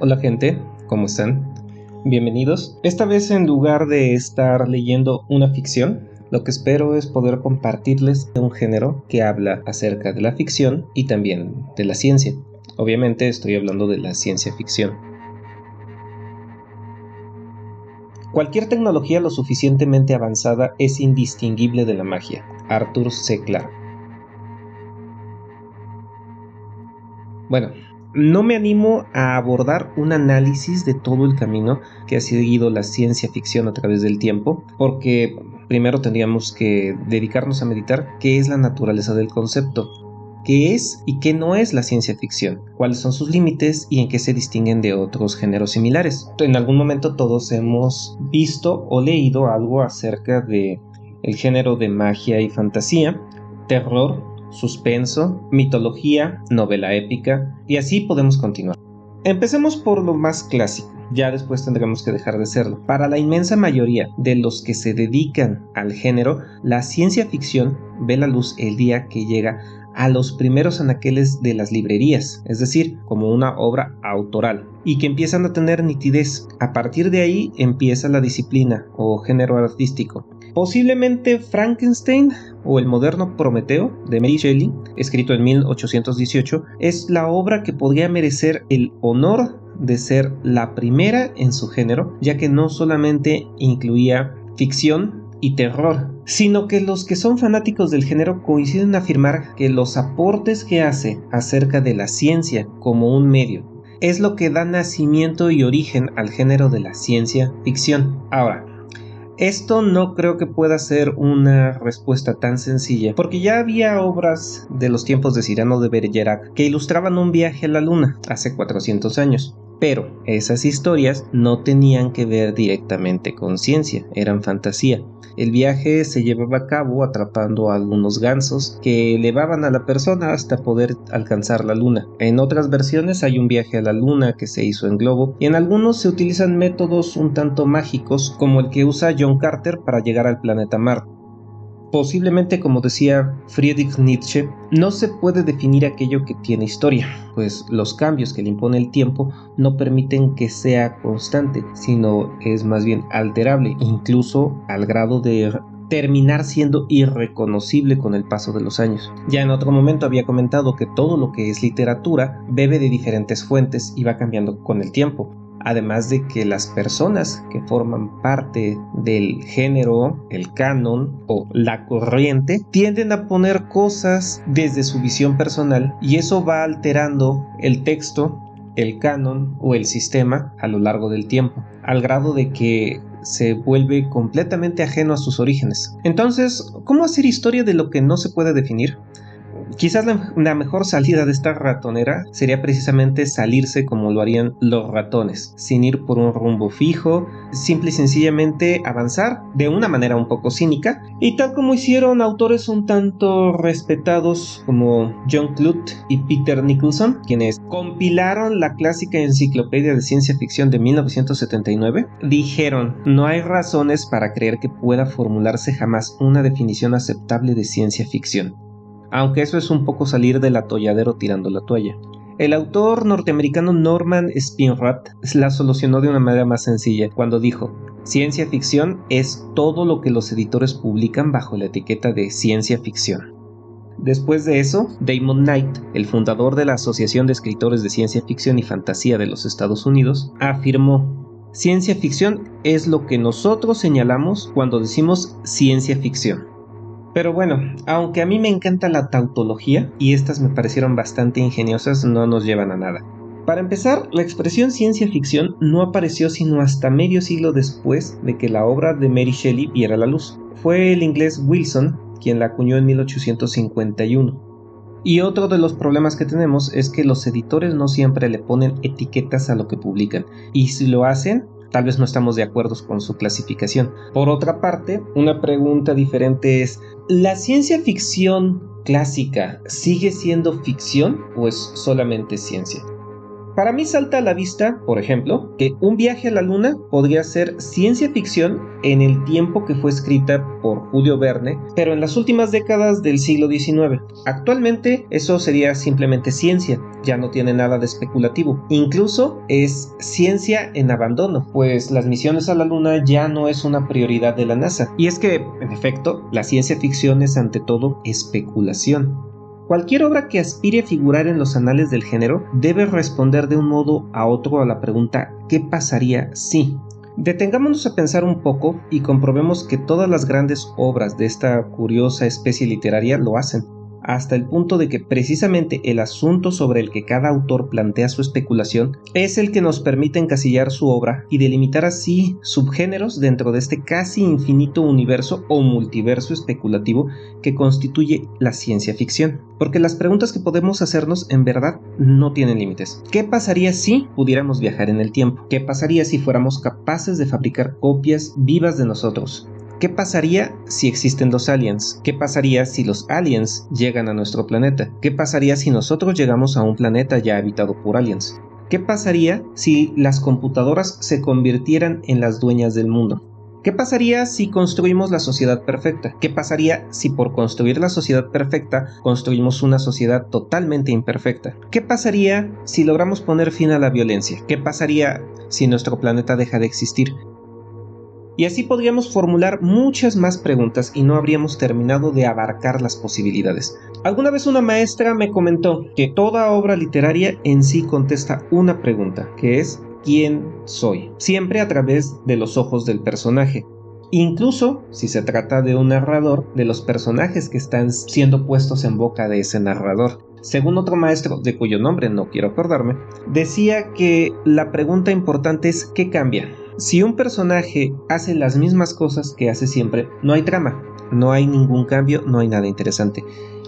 Hola gente, ¿cómo están? Bienvenidos. Esta vez, en lugar de estar leyendo una ficción, lo que espero es poder compartirles un género que habla acerca de la ficción y también de la ciencia. Obviamente estoy hablando de la ciencia ficción. Cualquier tecnología lo suficientemente avanzada es indistinguible de la magia. Arthur C. Clarke. Bueno, no me animo a abordar un análisis de todo el camino que ha seguido la ciencia ficción a través del tiempo, porque primero tendríamos que dedicarnos a meditar qué es la naturaleza del concepto, qué es y qué no es la ciencia ficción, cuáles son sus límites y en qué se distinguen de otros géneros similares. En algún momento todos hemos visto o leído algo acerca de el género de magia y fantasía, terror, suspenso, mitología, novela épica, y así podemos continuar. Empecemos por lo más clásico, ya después tendremos que dejar de serlo. Para la inmensa mayoría de los que se dedican al género, la ciencia ficción ve la luz el día que llega a los primeros anaqueles de las librerías, es decir, como una obra autoral, y que empiezan a tener nitidez. A partir de ahí empieza la disciplina o género artístico. Posiblemente Frankenstein o el moderno Prometeo de Mary Shelley, escrito en 1818, es la obra que podría merecer el honor de ser la primera en su género, ya que no solamente incluía ficción y terror, sino que los que son fanáticos del género coinciden en afirmar que los aportes que hace acerca de la ciencia como un medio es lo que da nacimiento y origen al género de la ciencia ficción. Ahora, esto no creo que pueda ser una respuesta tan sencilla, porque ya había obras de los tiempos de Cyrano de Bergerac que ilustraban un viaje a la luna hace 400 años. Pero esas historias no tenían que ver directamente con ciencia, eran fantasía. El viaje se llevaba a cabo atrapando a algunos gansos que elevaban a la persona hasta poder alcanzar la luna. En otras versiones hay un viaje a la luna que se hizo en globo, y en algunos se utilizan métodos un tanto mágicos como el que usa John Carter para llegar al planeta Marte. Posiblemente, como decía Friedrich Nietzsche, no se puede definir aquello que tiene historia, pues los cambios que le impone el tiempo no permiten que sea constante, sino es más bien alterable, incluso al grado de terminar siendo irreconocible con el paso de los años. Ya en otro momento había comentado que todo lo que es literatura bebe de diferentes fuentes y va cambiando con el tiempo. Además de que las personas que forman parte del género, el canon o la corriente, tienden a poner cosas desde su visión personal, y eso va alterando el texto, el canon o el sistema a lo largo del tiempo, al grado de que se vuelve completamente ajeno a sus orígenes. Entonces, ¿cómo hacer historia de lo que no se puede definir? Quizás la mejor salida de esta ratonera sería precisamente salirse como lo harían los ratones, sin ir por un rumbo fijo, simple y sencillamente avanzar de una manera un poco cínica, y tal como hicieron autores un tanto respetados como John Clute y Peter Nicholson, quienes compilaron la clásica enciclopedia de ciencia ficción de 1979, dijeron: no hay razones para creer que pueda formularse jamás una definición aceptable de ciencia ficción. Aunque eso es un poco salir del atolladero tirando la toalla. El autor norteamericano Norman Spinrad la solucionó de una manera más sencilla cuando dijo: ciencia ficción es todo lo que los editores publican bajo la etiqueta de ciencia ficción. Después de eso, Damon Knight, el fundador de la Asociación de Escritores de Ciencia Ficción y Fantasía de los Estados Unidos, afirmó: ciencia ficción es lo que nosotros señalamos cuando decimos ciencia ficción. Pero bueno, aunque a mí me encanta la tautología y estas me parecieron bastante ingeniosas, no nos llevan a nada. Para empezar, la expresión ciencia ficción no apareció sino hasta medio siglo después de que la obra de Mary Shelley viera la luz. Fue el inglés Wilson quien la acuñó en 1851. Y otro de los problemas que tenemos es que los editores no siempre le ponen etiquetas a lo que publican, y si lo hacen, tal vez no estamos de acuerdo con su clasificación. Por otra parte, una pregunta diferente es: ¿la ciencia ficción clásica sigue siendo ficción o es solamente ciencia? Para mí salta a la vista, por ejemplo, que un viaje a la luna podría ser ciencia ficción en el tiempo que fue escrita por Julio Verne, pero en las últimas décadas del siglo XIX. Actualmente eso sería simplemente ciencia, ya no tiene nada de especulativo. Incluso es ciencia en abandono, pues las misiones a la luna ya no es una prioridad de la NASA. Y es que, en efecto, la ciencia ficción es ante todo especulación. Cualquier obra que aspire a figurar en los anales del género debe responder de un modo a otro a la pregunta ¿qué pasaría si? Detengámonos a pensar un poco y comprobemos que todas las grandes obras de esta curiosa especie literaria lo hacen, hasta el punto de que precisamente el asunto sobre el que cada autor plantea su especulación es el que nos permite encasillar su obra y delimitar así subgéneros dentro de este casi infinito universo o multiverso especulativo que constituye la ciencia ficción. Porque las preguntas que podemos hacernos en verdad no tienen límites. ¿Qué pasaría si pudiéramos viajar en el tiempo? ¿Qué pasaría si fuéramos capaces de fabricar copias vivas de nosotros? ¿Qué pasaría si existen los aliens? ¿Qué pasaría si los aliens llegan a nuestro planeta? ¿Qué pasaría si nosotros llegamos a un planeta ya habitado por aliens? ¿Qué pasaría si las computadoras se convirtieran en las dueñas del mundo? ¿Qué pasaría si construimos la sociedad perfecta? ¿Qué pasaría si por construir la sociedad perfecta construimos una sociedad totalmente imperfecta? ¿Qué pasaría si logramos poner fin a la violencia? ¿Qué pasaría si nuestro planeta deja de existir? Y así podríamos formular muchas más preguntas y no habríamos terminado de abarcar las posibilidades. Alguna vez una maestra me comentó que toda obra literaria en sí contesta una pregunta, que es ¿quién soy? Siempre a través de los ojos del personaje. Incluso, si se trata de un narrador, de los personajes que están siendo puestos en boca de ese narrador. Según otro maestro, de cuyo nombre no quiero acordarme, decía que la pregunta importante es ¿qué cambia? Si un personaje hace las mismas cosas que hace siempre, no hay trama, no hay ningún cambio, no hay nada interesante.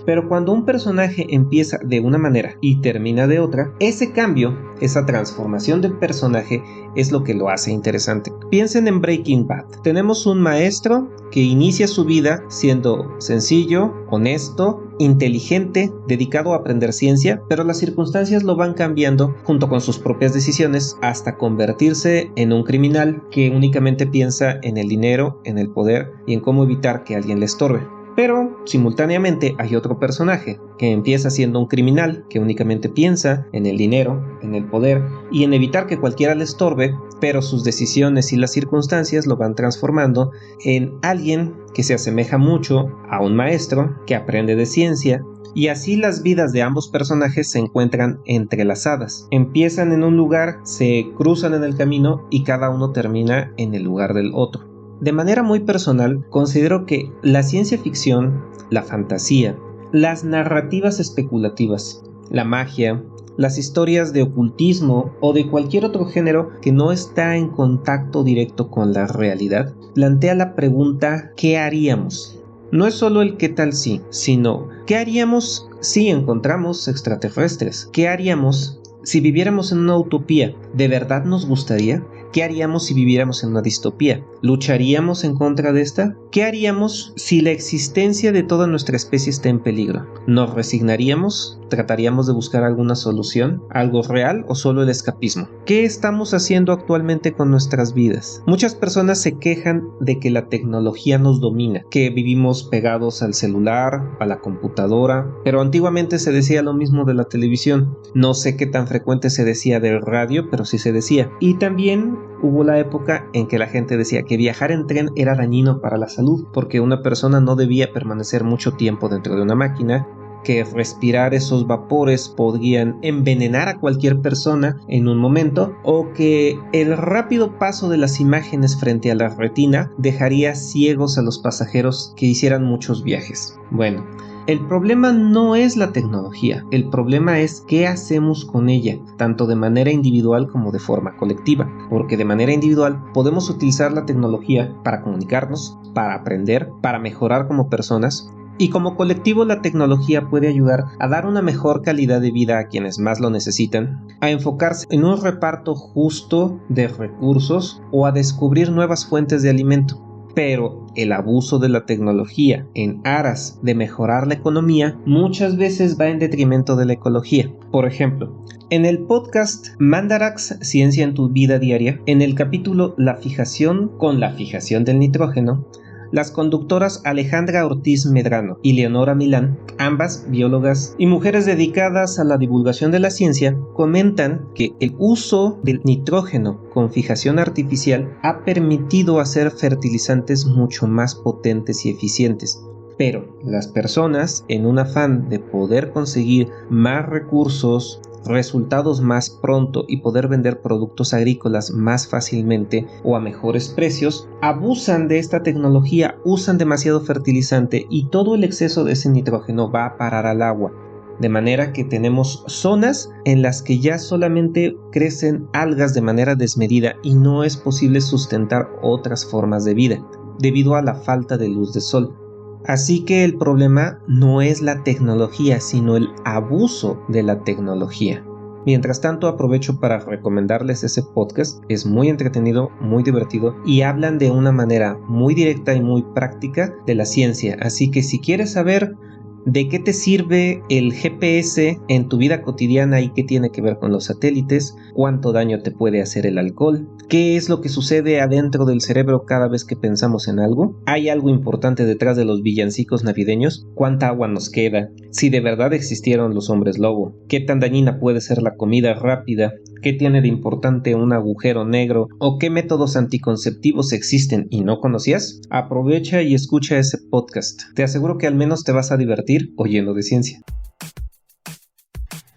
Pero cuando un personaje empieza de una manera y termina de otra, ese cambio, esa transformación del personaje es lo que lo hace interesante. Piensen en Breaking Bad. Tenemos un maestro que inicia su vida siendo sencillo, honesto, inteligente, dedicado a aprender ciencia, pero las circunstancias lo van cambiando junto con sus propias decisiones hasta convertirse en un criminal que únicamente piensa en el dinero, en el poder y en cómo evitar que alguien le estorbe. Pero simultáneamente hay otro personaje que empieza siendo un criminal que únicamente piensa en el dinero, en el poder y en evitar que cualquiera le estorbe, pero sus decisiones y las circunstancias lo van transformando en alguien que se asemeja mucho a un maestro que aprende de ciencia. Y así las vidas de ambos personajes se encuentran entrelazadas. Empiezan en un lugar, se cruzan en el camino y cada uno termina en el lugar del otro. De manera muy personal, considero que la ciencia ficción, la fantasía, las narrativas especulativas, la magia, las historias de ocultismo o de cualquier otro género que no está en contacto directo con la realidad, plantea la pregunta ¿qué haríamos? No es solo el qué tal si, sino ¿qué haríamos si encontramos extraterrestres? ¿Qué haríamos si viviéramos en una utopía? ¿De verdad nos gustaría? ¿Qué haríamos si viviéramos en una distopía? ¿Lucharíamos en contra de esta? ¿Qué haríamos si la existencia de toda nuestra especie está en peligro? ¿Nos resignaríamos? ¿Trataríamos de buscar alguna solución? ¿Algo real o solo el escapismo? ¿Qué estamos haciendo actualmente con nuestras vidas? Muchas personas se quejan de que la tecnología nos domina, que vivimos pegados al celular, a la computadora, pero antiguamente se decía lo mismo de la televisión. No sé qué tan frecuente se decía del radio, pero sí se decía. Y también hubo la época en que la gente decía que viajar en tren era dañino para la salud, porque una persona no debía permanecer mucho tiempo dentro de una máquina, que respirar esos vapores podrían envenenar a cualquier persona en un momento, o que el rápido paso de las imágenes frente a la retina dejaría ciegos a los pasajeros que hicieran muchos viajes. Bueno, el problema no es la tecnología, el problema es qué hacemos con ella, tanto de manera individual como de forma colectiva, porque de manera individual podemos utilizar la tecnología para comunicarnos, para aprender, para mejorar como personas, y como colectivo la tecnología puede ayudar a dar una mejor calidad de vida a quienes más lo necesitan, a enfocarse en un reparto justo de recursos o a descubrir nuevas fuentes de alimento. pero el abuso de la tecnología en aras de mejorar la economía muchas veces va en detrimento de la ecología. Por ejemplo, en el podcast Mandarax, Ciencia en tu vida diaria, en el capítulo La fijación con la fijación del nitrógeno, las conductoras Alejandra Ortiz Medrano y Leonora Milán, ambas biólogas y mujeres dedicadas a la divulgación de la ciencia, comentan que el uso del nitrógeno con fijación artificial ha permitido hacer fertilizantes mucho más potentes y eficientes. Pero las personas, en un afán de poder conseguir más recursos, resultados más pronto y poder vender productos agrícolas más fácilmente o a mejores precios, abusan de esta tecnología, usan demasiado fertilizante y todo el exceso de ese nitrógeno va a parar al agua. De manera que tenemos zonas en las que ya solamente crecen algas de manera desmedida y no es posible sustentar otras formas de vida, debido a la falta de luz de sol. Así que el problema no es la tecnología, sino el abuso de la tecnología. Mientras tanto, aprovecho para recomendarles ese podcast. Es muy entretenido, muy divertido y hablan de una manera muy directa y muy práctica de la ciencia. Así que si quieres saber ¿de qué te sirve el GPS en tu vida cotidiana y qué tiene que ver con los satélites? ¿Cuánto daño te puede hacer el alcohol? ¿Qué es lo que sucede adentro del cerebro cada vez que pensamos en algo? ¿Hay algo importante detrás de los villancicos navideños? ¿Cuánta agua nos queda? ¿Si de verdad existieron los hombres lobo? ¿Qué tan dañina puede ser la comida rápida? ¿Qué tiene de importante un agujero negro? ¿O qué métodos anticonceptivos existen y no conocías? Aprovecha y escucha ese podcast. Te aseguro que al menos te vas a divertir oyendo de ciencia.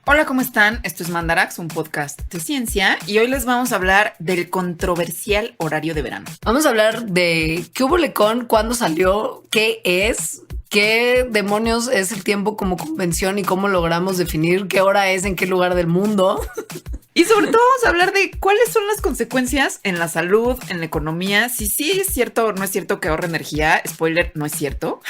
Hola, ¿cómo están? Esto es Mandarax, un podcast de ciencia, y hoy les vamos a hablar del controversial horario de verano. Vamos a hablar de qué hubo lecón, cuándo salió, qué es, qué demonios es el tiempo como convención y cómo logramos definir qué hora es en qué lugar del mundo. Y sobre todo vamos a hablar de cuáles son las consecuencias en la salud, en la economía, si sí es cierto o no es cierto que ahorra energía. Spoiler, no es cierto.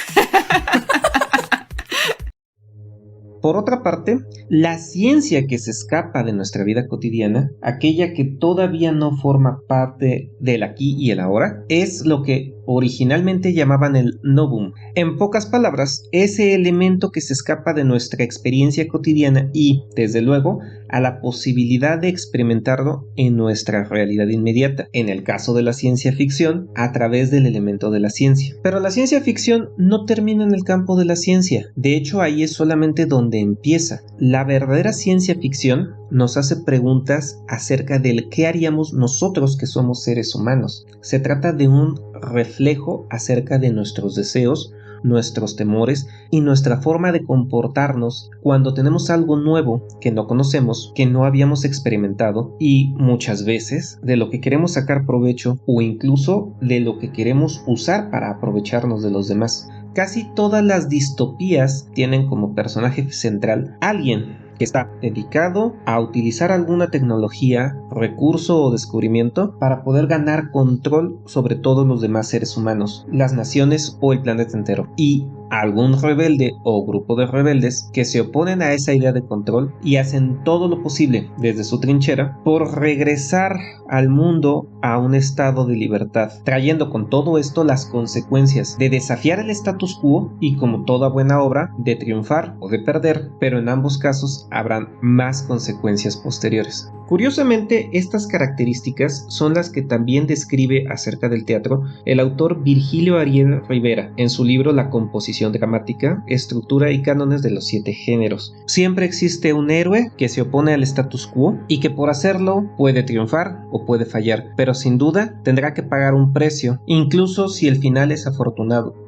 Por otra parte, la ciencia que se escapa de nuestra vida cotidiana, aquella que todavía no forma parte del aquí y el ahora, es lo que originalmente llamaban el novum. En pocas palabras, ese elemento que se escapa de nuestra experiencia cotidiana y, desde luego, a la posibilidad de experimentarlo en nuestra realidad inmediata, en el caso de la ciencia ficción, a través del elemento de la ciencia. Pero la ciencia ficción no termina en el campo de la ciencia, de hecho ahí es solamente donde empieza. La verdadera ciencia ficción nos hace preguntas acerca del qué haríamos nosotros que somos seres humanos. Se trata de un reflejo acerca de nuestros deseos, nuestros temores y nuestra forma de comportarnos cuando tenemos algo nuevo que no conocemos, que no habíamos experimentado y muchas veces de lo que queremos sacar provecho o incluso de lo que queremos usar para aprovecharnos de los demás. Casi todas las distopías tienen como personaje central alguien que está dedicado a utilizar alguna tecnología, recurso o descubrimiento para poder ganar control sobre todos los demás seres humanos, las naciones o el planeta entero. Y algún rebelde o grupo de rebeldes que se oponen a esa idea de control y hacen todo lo posible desde su trinchera por regresar al mundo a un estado de libertad, trayendo con todo esto las consecuencias de desafiar el status quo y, como toda buena obra, de triunfar o de perder, pero en ambos casos habrán más consecuencias posteriores. Curiosamente, estas características son las que también describe acerca del teatro el autor Virgilio Ariel Rivera en su libro La composición dramática, estructura y cánones de los 7 géneros. Siempre existe un héroe que se opone al status quo y que por hacerlo puede triunfar o puede fallar, pero sin duda tendrá que pagar un precio, incluso si el final es afortunado.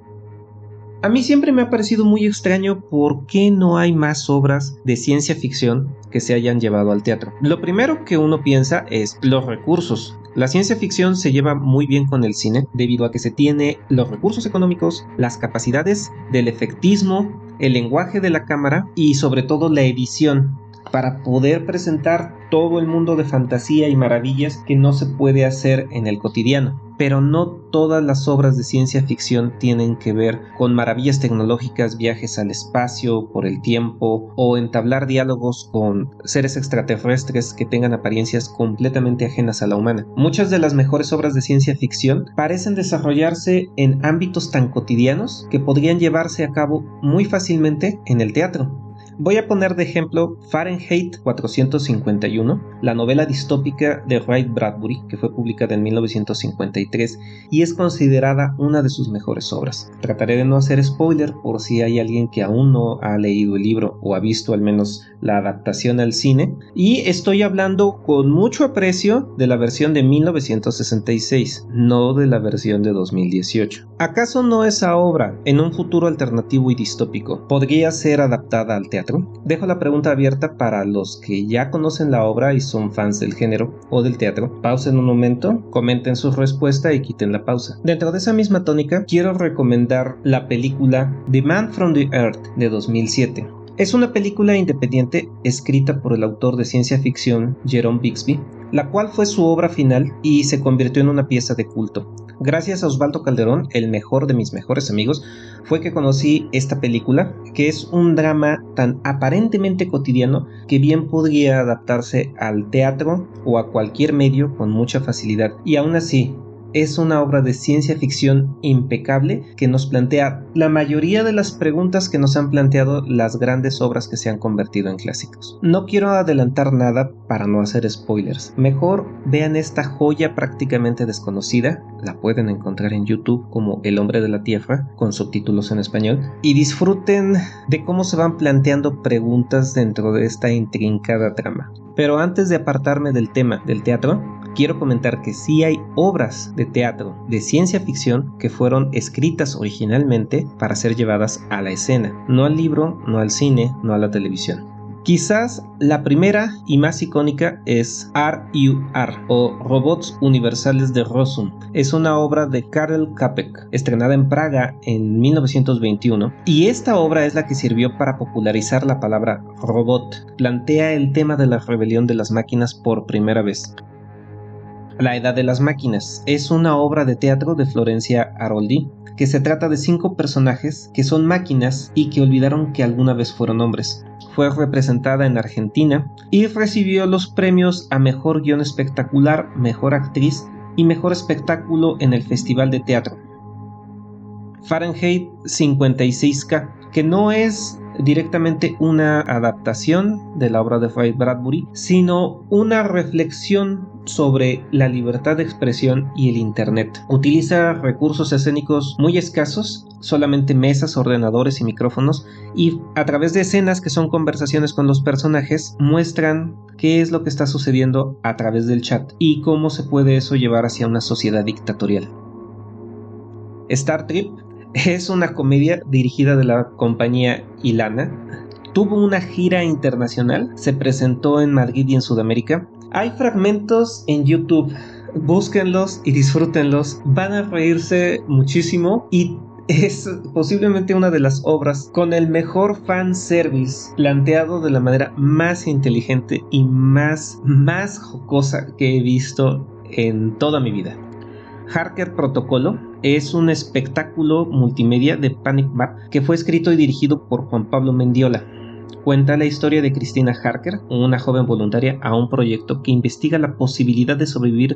A mí siempre me ha parecido muy extraño por qué no hay más obras de ciencia ficción que se hayan llevado al teatro. Lo primero que uno piensa es los recursos. La ciencia ficción se lleva muy bien con el cine debido a que se tiene los recursos económicos, las capacidades del efectismo, el lenguaje de la cámara y sobre todo la edición. para poder presentar todo el mundo de fantasía y maravillas que no se puede hacer en el cotidiano. Pero no todas las obras de ciencia ficción tienen que ver con maravillas tecnológicas, viajes al espacio, por el tiempo, o entablar diálogos con seres extraterrestres que tengan apariencias completamente ajenas a la humana. Muchas de las mejores obras de ciencia ficción parecen desarrollarse en ámbitos tan cotidianos que podrían llevarse a cabo muy fácilmente en el teatro. Voy a poner de ejemplo Fahrenheit 451, la novela distópica de Ray Bradbury, que fue publicada en 1953 y es considerada una de sus mejores obras. Trataré de no hacer spoiler por si hay alguien que aún no ha leído el libro o ha visto al menos la adaptación al cine, y estoy hablando con mucho aprecio de la versión de 1966, no de la versión de 2018. ¿Acaso no esa obra, en un futuro alternativo y distópico, podría ser adaptada al teatro? Dejo la pregunta abierta para los que ya conocen la obra y son fans del género o del teatro. Pausen un momento, comenten su respuesta y quiten la pausa. Dentro de esa misma tónica, quiero recomendar la película The Man from the Earth de 2007. Es una película independiente escrita por el autor de ciencia ficción Jerome Bixby, la cual fue su obra final y se convirtió en una pieza de culto. Gracias a Osvaldo Calderón, el mejor de mis mejores amigos, fue que conocí esta película, que es un drama tan aparentemente cotidiano que bien podría adaptarse al teatro o a cualquier medio con mucha facilidad. Y aún así, es una obra de ciencia ficción impecable que nos plantea la mayoría de las preguntas que nos han planteado las grandes obras que se han convertido en clásicos. No quiero adelantar nada para no hacer spoilers. Mejor vean esta joya prácticamente desconocida. La pueden encontrar en YouTube como El Hombre de la Tierra, con subtítulos en español, y disfruten de cómo se van planteando preguntas dentro de esta intrincada trama. Pero antes de apartarme del tema del teatro, quiero comentar que sí hay obras de teatro de ciencia ficción que fueron escritas originalmente para ser llevadas a la escena, no al libro, no al cine, no a la televisión. Quizás la primera y más icónica es R.U.R. o Robots Universales de Rossum. Es una obra de Karel Čapek, estrenada en Praga en 1921, y esta obra es la que sirvió para popularizar la palabra robot. Plantea el tema de la rebelión de las máquinas por primera vez. La Edad de las Máquinas es una obra de teatro de Florencia Aroldi, que se trata de 5 personajes que son máquinas y que olvidaron que alguna vez fueron hombres. Fue representada en Argentina y recibió los premios a Mejor Guión Espectacular, Mejor Actriz y Mejor Espectáculo en el Festival de Teatro. Fahrenheit 56K, que no es directamente una adaptación de la obra de Ray Bradbury, sino una reflexión sobre la libertad de expresión y el internet. Utiliza recursos escénicos muy escasos, solamente mesas, ordenadores y micrófonos, y a través de escenas que son conversaciones con los personajes, muestran qué es lo que está sucediendo a través del chat y cómo se puede eso llevar hacia una sociedad dictatorial. Star Trip es una comedia dirigida de la compañía Ilana. Tuvo una gira internacional, se presentó en Madrid y en Sudamérica. Hay fragmentos en YouTube, búsquenlos y disfrútenlos, van a reírse muchísimo y es posiblemente una de las obras con el mejor fanservice planteado de la manera más inteligente y más jocosa que he visto en toda mi vida. Harker Protocolo es un espectáculo multimedia de Panic Map que fue escrito y dirigido por Juan Pablo Mendiola. Cuenta la historia de Cristina Harker, una joven voluntaria a un proyecto que investiga la posibilidad de sobrevivir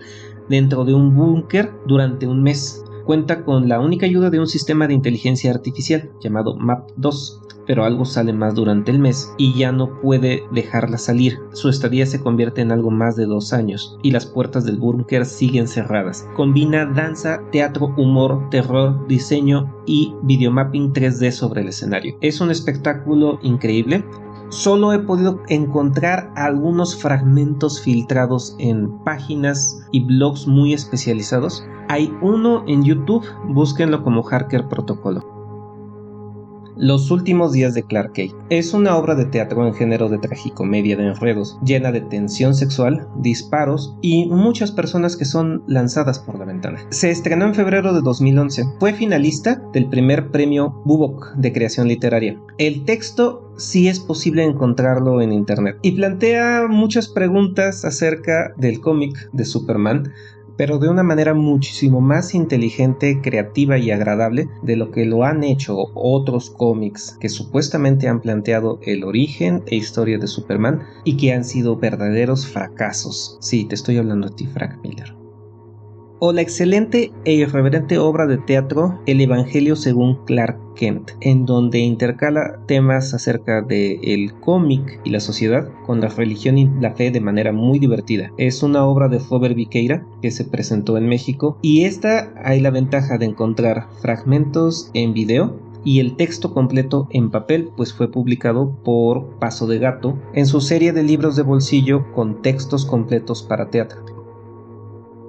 dentro de un búnker durante un mes. Cuenta con la única ayuda de un sistema de inteligencia artificial llamado MAP2, pero algo sale más durante el mes y ya no puede dejarla salir. Su estadía se convierte en algo más de 2 años y las puertas del búnker siguen cerradas. Combina danza, teatro, humor, terror, diseño y videomapping 3D sobre el escenario. Es un espectáculo increíble. Solo he podido encontrar algunos fragmentos filtrados en páginas y blogs muy especializados. Hay uno en YouTube, búsquenlo como Harker Protocolo. Los últimos días de Clark Kent. Es una obra de teatro en género de tragicomedia de enredos, llena de tensión sexual, disparos y muchas personas que son lanzadas por la ventana. Se estrenó en febrero de 2011. Fue finalista del primer premio Bubok de creación literaria. El texto sí es posible encontrarlo en internet y plantea muchas preguntas acerca del cómic de Superman, pero de una manera muchísimo más inteligente, creativa y agradable de lo que lo han hecho otros cómics que supuestamente han planteado el origen e historia de Superman y que han sido verdaderos fracasos. Sí, te estoy hablando de ti, Frank Miller. O la excelente e irreverente obra de teatro El Evangelio según Clark Kent, en donde intercala temas acerca del cómic y la sociedad con la religión y la fe de manera muy divertida. Es una obra de Robert Viqueira que se presentó en México y esta hay la ventaja de encontrar fragmentos en video y el texto completo en papel, pues fue publicado por Paso de Gato en su serie de libros de bolsillo con textos completos para teatro.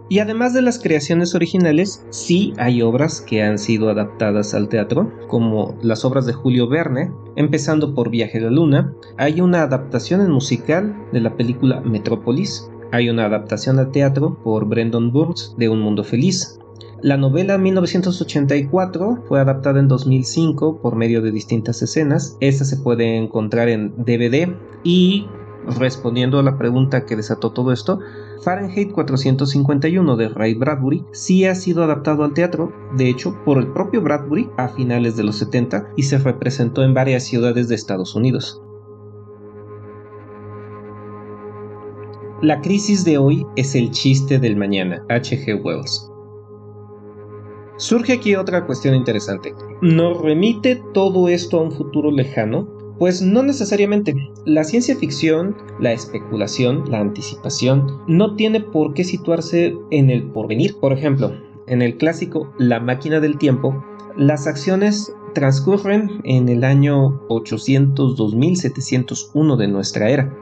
Y además de las creaciones originales, sí hay obras que han sido adaptadas al teatro, como las obras de Julio Verne, empezando por Viaje a la Luna. Hay una adaptación en musical de la película Metrópolis. Hay una adaptación al teatro por Brendan Burns de Un Mundo Feliz. La novela 1984 fue adaptada en 2005 por medio de distintas escenas. Esta se puede encontrar en DVD y, respondiendo a la pregunta que desató todo esto, Fahrenheit 451 de Ray Bradbury sí ha sido adaptado al teatro, de hecho por el propio Bradbury a finales de los 70 y se representó en varias ciudades de Estados Unidos. La crisis de hoy es el chiste del mañana, H.G. Wells. Surge aquí otra cuestión interesante. ¿Nos remite todo esto a un futuro lejano? Pues no necesariamente. La ciencia ficción, la especulación, la anticipación, no tiene por qué situarse en el porvenir. Por ejemplo, en el clásico La máquina del tiempo, las acciones transcurren en el año 800-2701 de nuestra era.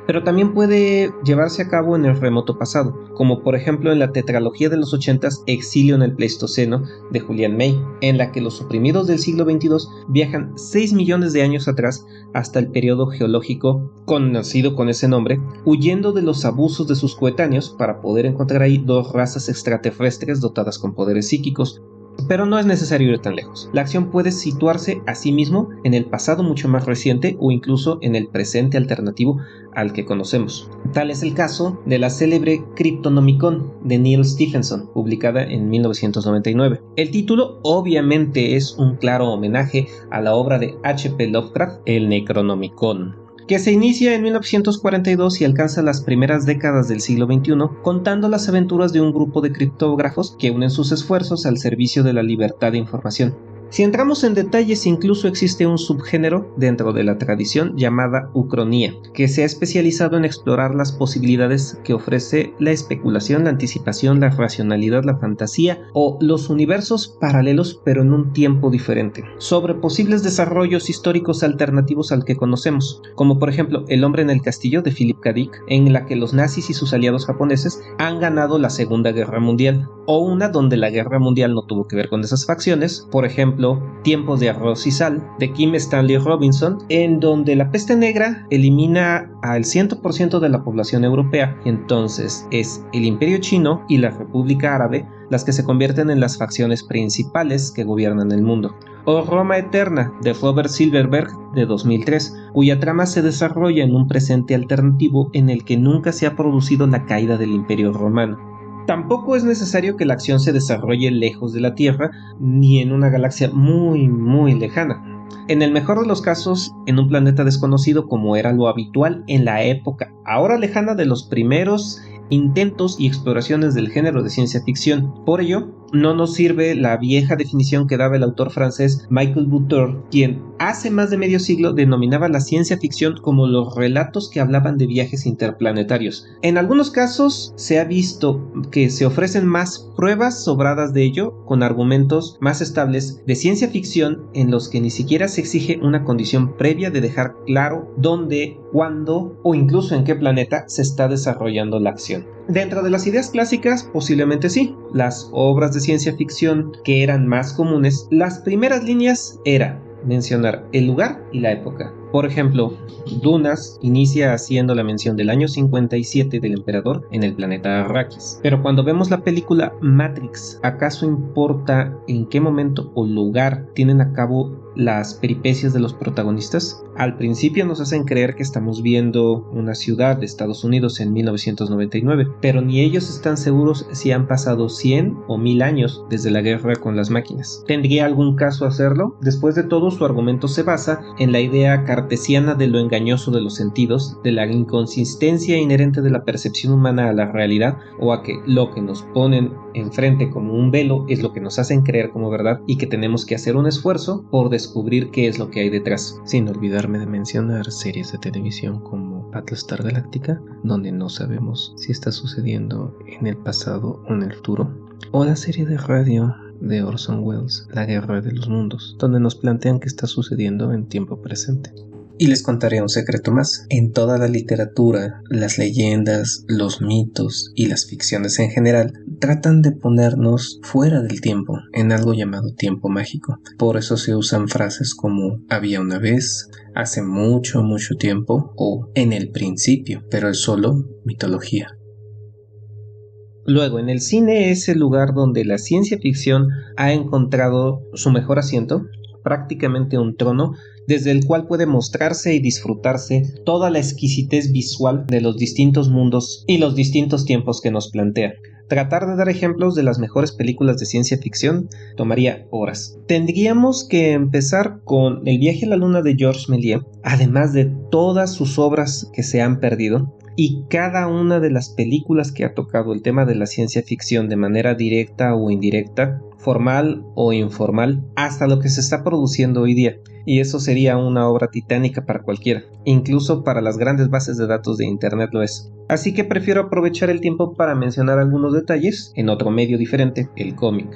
Pero también puede llevarse a cabo en el remoto pasado, como por ejemplo en la tetralogía de los 80s Exilio en el Pleistoceno de Julian May, en la que los oprimidos del siglo XXII viajan 6 millones de años atrás hasta el periodo geológico conocido con ese nombre, huyendo de los abusos de sus coetáneos para poder encontrar ahí dos razas extraterrestres dotadas con poderes psíquicos. Pero no es necesario ir tan lejos. La acción puede situarse a sí mismo en el pasado mucho más reciente o incluso en el presente alternativo al que conocemos. Tal es el caso de la célebre Cryptonomicon de Neal Stephenson, publicada en 1999. El título obviamente es un claro homenaje a la obra de H.P. Lovecraft, el Necronomicon, que se inicia en 1942 y alcanza las primeras décadas del siglo XXI, contando las aventuras de un grupo de criptógrafos que unen sus esfuerzos al servicio de la libertad de información. Si entramos en detalles, incluso existe un subgénero dentro de la tradición llamada ucronía, que se ha especializado en explorar las posibilidades que ofrece la especulación, la anticipación, la racionalidad, la fantasía o los universos paralelos pero en un tiempo diferente, sobre posibles desarrollos históricos alternativos al que conocemos, como por ejemplo El hombre en el castillo de Philip K. Dick, en la que los nazis y sus aliados japoneses han ganado la Segunda Guerra Mundial, o una donde la Guerra Mundial no tuvo que ver con esas facciones, por ejemplo Tiempos de arroz y sal de Kim Stanley Robinson, en donde la peste negra elimina al 100% de la población europea, y entonces es el Imperio Chino y la República Árabe las que se convierten en las facciones principales que gobiernan el mundo. O Roma Eterna de Robert Silverberg de 2003, cuya trama se desarrolla en un presente alternativo en el que nunca se ha producido la caída del Imperio Romano. Tampoco es necesario que la acción se desarrolle lejos de la Tierra ni en una galaxia muy lejana. En el mejor de los casos, en un planeta desconocido como era lo habitual en la época ahora lejana de los primeros intentos y exploraciones del género de ciencia ficción. Por ello, no nos sirve la vieja definición que daba el autor francés Michael Butor, quien hace más de medio siglo denominaba la ciencia ficción como los relatos que hablaban de viajes interplanetarios. En algunos casos se ha visto que se ofrecen más pruebas sobradas de ello, con argumentos más estables de ciencia ficción en los que ni siquiera se exige una condición previa de dejar claro dónde, cuándo o incluso en qué planeta se está desarrollando la acción. Dentro de las ideas clásicas, posiblemente sí. Las obras de ciencia ficción que eran más comunes, las primeras líneas eran: mencionar el lugar y la época. Por ejemplo, Dunas inicia haciendo la mención del año 57 del emperador en el planeta Arrakis. Pero cuando vemos la película Matrix, ¿acaso importa en qué momento o lugar tienen a cabo las peripecias de los protagonistas? Al principio nos hacen creer que estamos viendo una ciudad de Estados Unidos en 1999, pero ni ellos están seguros si han pasado 100 o 1000 años desde la guerra con las máquinas. ¿Tendría algún caso hacerlo? Después de todo, su argumento se basa en la idea cartesiana de lo engañoso de los sentidos, de la inconsistencia inherente de la percepción humana a la realidad, o a que lo que nos ponen enfrente como un velo es lo que nos hacen creer como verdad y que tenemos que hacer un esfuerzo por descubrir qué es lo que hay detrás. Sin olvidarme de mencionar series de televisión como Battlestar Galactica, donde no sabemos si está sucediendo en el pasado o en el futuro, o la serie de radio de Orson Welles, La Guerra de los Mundos, donde nos plantean qué está sucediendo en tiempo presente. Y les contaré un secreto más. En toda la literatura, las leyendas, los mitos y las ficciones en general tratan de ponernos fuera del tiempo, en algo llamado tiempo mágico. Por eso se usan frases como había una vez, hace mucho, mucho tiempo o en el principio, pero es solo mitología. Luego, en el cine es el lugar donde la ciencia ficción ha encontrado su mejor asiento, prácticamente un trono, desde el cual puede mostrarse y disfrutarse toda la exquisitez visual de los distintos mundos y los distintos tiempos que nos plantea. Tratar de dar ejemplos de las mejores películas de ciencia ficción tomaría horas. Tendríamos que empezar con El viaje a la luna de Georges Méliès, además de todas sus obras que se han perdido, y cada una de las películas que ha tocado el tema de la ciencia ficción de manera directa o indirecta, formal o informal, hasta lo que se está produciendo hoy día. Y eso sería una obra titánica para cualquiera, incluso para las grandes bases de datos de internet lo es. Así que prefiero aprovechar el tiempo para mencionar algunos detalles en otro medio diferente, el cómic.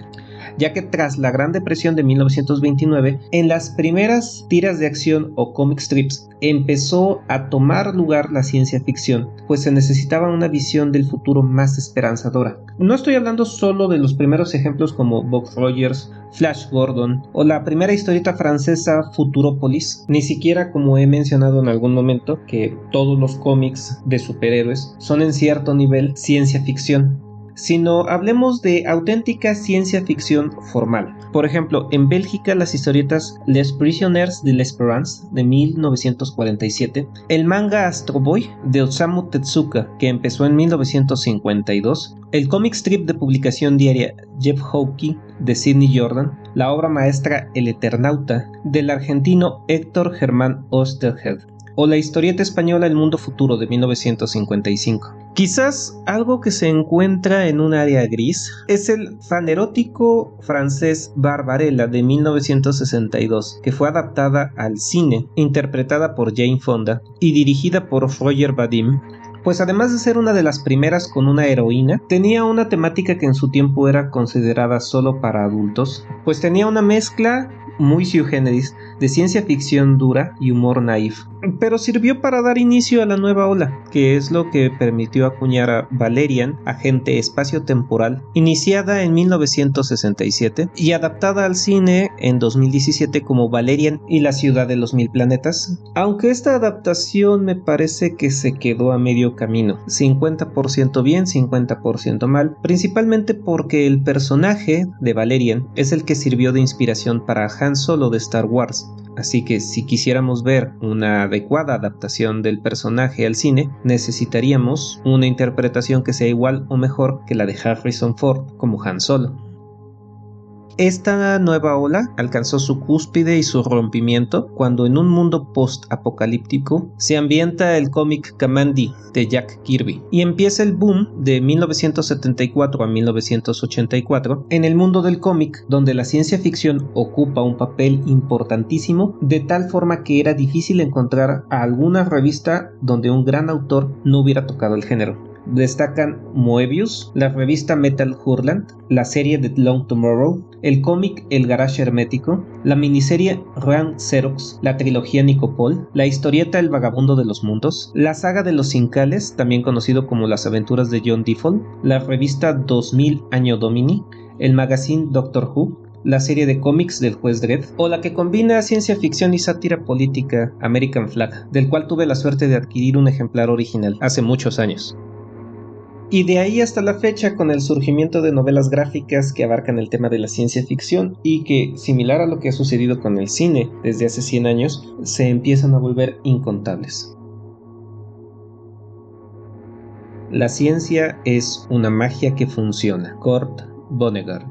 Ya que tras la Gran Depresión de 1929, en las primeras tiras de acción o comic strips empezó a tomar lugar la ciencia ficción, pues se necesitaba una visión del futuro más esperanzadora. No estoy hablando solo de los primeros ejemplos como Buck Rogers, Flash Gordon o la primera historieta francesa Futuropolis, ni siquiera, como he mencionado en algún momento, que todos los cómics de superhéroes son en cierto nivel ciencia ficción, sino hablemos de auténtica ciencia ficción formal. Por ejemplo, en Bélgica las historietas Les Prisonniers de l'Espérance de 1947, el manga Astro Boy de Osamu Tezuka que empezó en 1952, el cómic strip de publicación diaria Jeff Hawkey de Sidney Jordan, la obra maestra El Eternauta del argentino Héctor Germán Oesterheld, o la historieta española El Mundo Futuro de 1955. Quizás algo que se encuentra en un área gris es el fanerótico francés Barbarella de 1962, que fue adaptada al cine, interpretada por Jane Fonda y dirigida por Roger Vadim, pues además de ser una de las primeras con una heroína, tenía una temática que en su tiempo era considerada solo para adultos, pues tenía una mezcla muy sui generis de ciencia ficción dura y humor naif, pero sirvió para dar inicio a la nueva ola, que es lo que permitió acuñar a Valerian, agente espacio-temporal, iniciada en 1967 y adaptada al cine en 2017 como Valerian y la ciudad de los 1000 planetas, aunque esta adaptación me parece que se quedó a medio camino, 50% bien, 50% mal, principalmente porque el personaje de Valerian es el que sirvió de inspiración para Han Solo de Star Wars. Así que si quisiéramos ver una adecuada adaptación del personaje al cine, necesitaríamos una interpretación que sea igual o mejor que la de Harrison Ford como Han Solo. Esta nueva ola alcanzó su cúspide y su rompimiento cuando en un mundo post-apocalíptico se ambienta el cómic Kamandi de Jack Kirby y empieza el boom de 1974 a 1984 en el mundo del cómic, donde la ciencia ficción ocupa un papel importantísimo, de tal forma que era difícil encontrar a alguna revista donde un gran autor no hubiera tocado el género. Destacan Moebius, la revista Metal Hurlant, la serie The Long Tomorrow, el cómic El Garage Hermético, la miniserie Rank Xerox, la trilogía Nicopol, la historieta El Vagabundo de los Mundos, la saga de los Incales, también conocido como Las Aventuras de John Defoe, la revista 2000 Año Domini, el magazine Doctor Who, la serie de cómics del Juez Dredd, o la que combina ciencia ficción y sátira política, American Flag, del cual tuve la suerte de adquirir un ejemplar original hace muchos años. Y de ahí hasta la fecha, con el surgimiento de novelas gráficas que abarcan el tema de la ciencia ficción y que, similar a lo que ha sucedido con el cine desde hace 100 años, se empiezan a volver incontables. La ciencia es una magia que funciona. Kurt Vonnegut.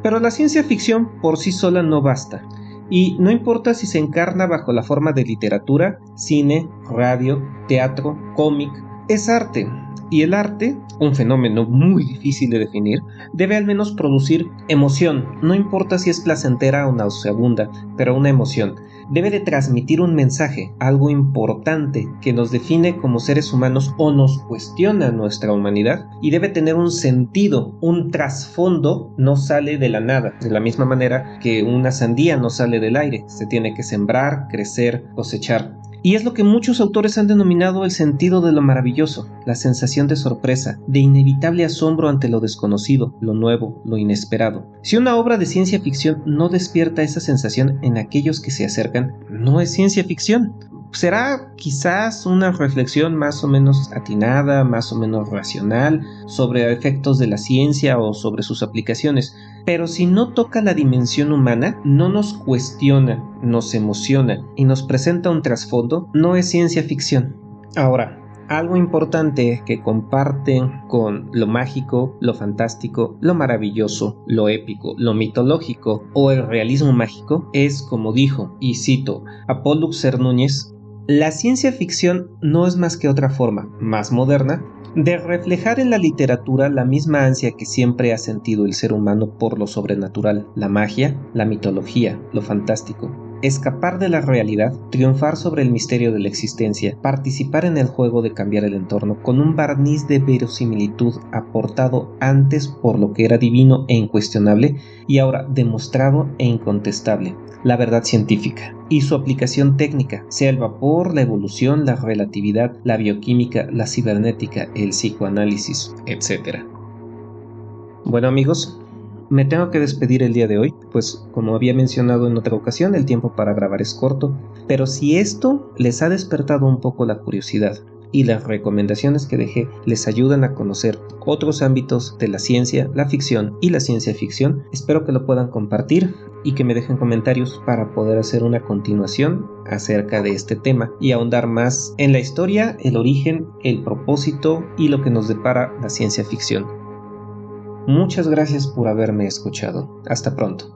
Pero la ciencia ficción por sí sola no basta. Y no importa si se encarna bajo la forma de literatura, cine, radio, teatro, cómic, es arte. Y el arte, un fenómeno muy difícil de definir, debe al menos producir emoción. No importa si es placentera o nauseabunda, pero una emoción. Debe de transmitir un mensaje, algo importante que nos define como seres humanos o nos cuestiona nuestra humanidad, y debe tener un sentido, un trasfondo. No sale de la nada, de la misma manera que una sandía no sale del aire, se tiene que sembrar, crecer, cosechar. Y es lo que muchos autores han denominado el sentido de lo maravilloso, la sensación de sorpresa, de inevitable asombro ante lo desconocido, lo nuevo, lo inesperado. Si una obra de ciencia ficción no despierta esa sensación en aquellos que se acercan, no es ciencia ficción. Será quizás una reflexión más o menos atinada, más o menos racional, sobre efectos de la ciencia o sobre sus aplicaciones, pero si no toca la dimensión humana, no nos cuestiona, nos emociona y nos presenta un trasfondo, no es ciencia ficción. Ahora, algo importante que comparten con lo mágico, lo fantástico, lo maravilloso, lo épico, lo mitológico o el realismo mágico es, como dijo, y cito a Paul Luxer Núñez, la ciencia ficción no es más que otra forma, más moderna, de reflejar en la literatura la misma ansia que siempre ha sentido el ser humano por lo sobrenatural, la magia, la mitología, lo fantástico. Escapar de la realidad, triunfar sobre el misterio de la existencia, participar en el juego de cambiar el entorno con un barniz de verosimilitud aportado antes por lo que era divino e incuestionable y ahora demostrado e incontestable, la verdad científica y su aplicación técnica, sea el vapor, la evolución, la relatividad, la bioquímica, la cibernética, el psicoanálisis, etc. Bueno amigos, me tengo que despedir el día de hoy, pues como había mencionado en otra ocasión, el tiempo para grabar es corto, pero si esto les ha despertado un poco la curiosidad y las recomendaciones que dejé les ayudan a conocer otros ámbitos de la ciencia, la ficción y la ciencia ficción, espero que lo puedan compartir y que me dejen comentarios para poder hacer una continuación acerca de este tema y ahondar más en la historia, el origen, el propósito y lo que nos depara la ciencia ficción. Muchas gracias por haberme escuchado. Hasta pronto.